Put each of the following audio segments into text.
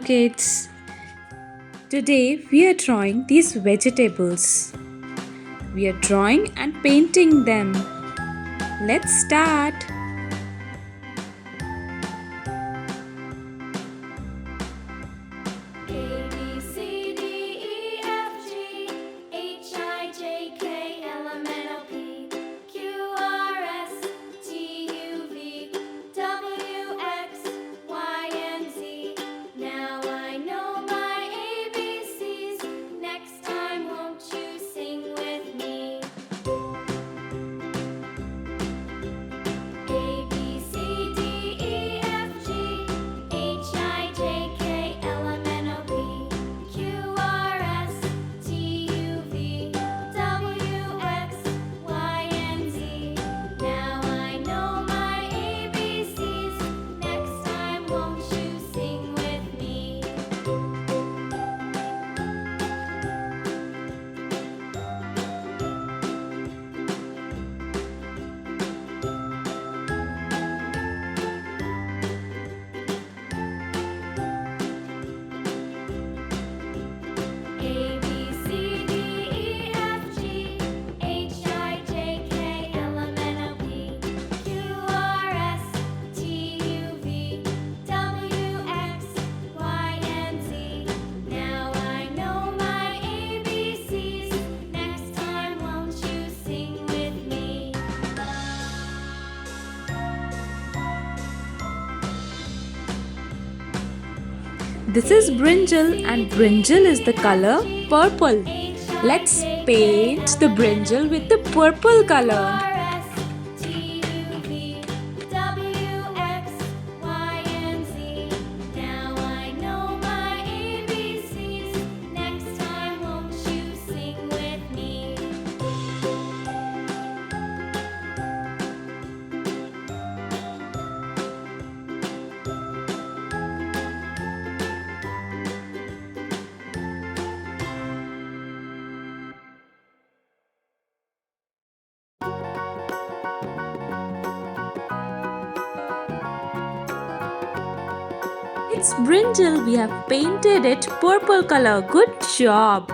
kids. Today we are drawing these vegetables. We are drawing and painting them. Let's start. This is brinjal and brinjal is the color purple. Let's paint the brinjal with the purple color. It's brinjal. We have painted it purple color. Good job.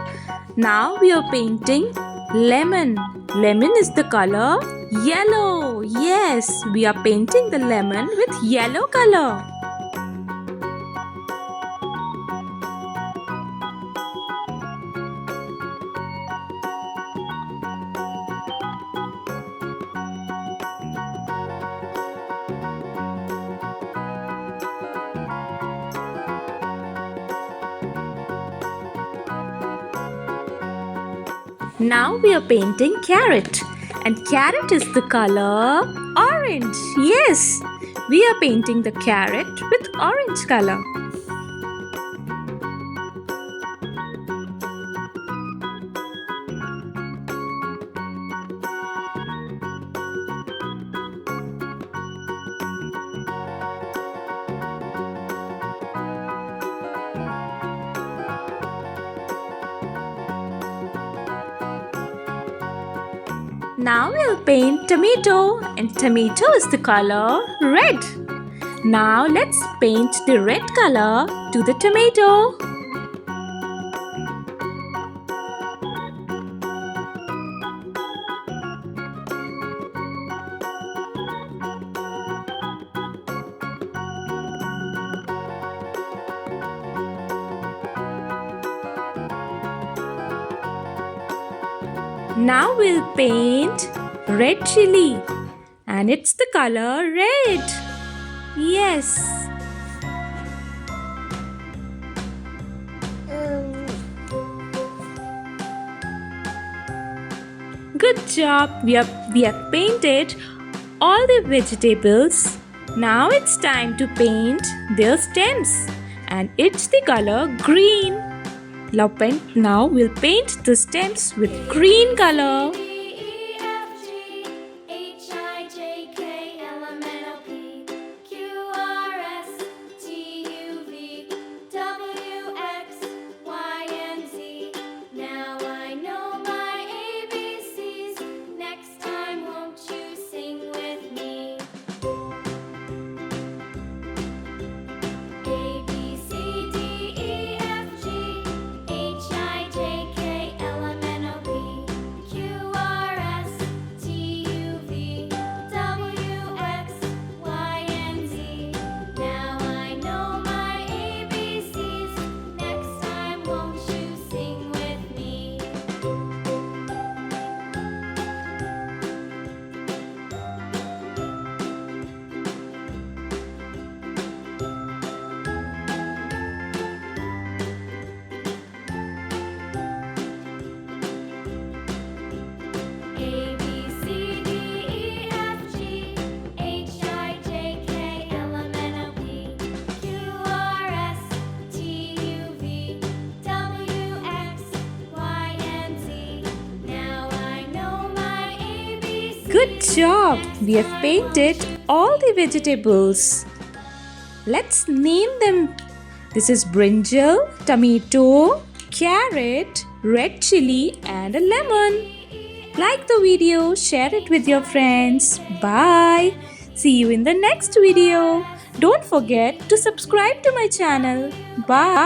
Now we are painting lemon. Lemon is the color yellow. Yes, we are painting the lemon with yellow color. Now we are painting carrot, and carrot is the color orange. Yes, we are painting the carrot with orange color. Now we'll paint tomato, and tomato is the color red. Now let's paint the red color to the tomato. Now we'll paint red chili, and it's the color red. Yes. Good job. We have painted all the vegetables. Now it's time to paint their stems, and it's the color green. Now we'll paint the stems with green color. Good job! We have painted all the vegetables. Let's name them. This is brinjal, tomato, carrot, red chili, and a lemon. Like the video, share it with your friends. Bye. See you in the next video. Don't forget to subscribe to my channel. Bye.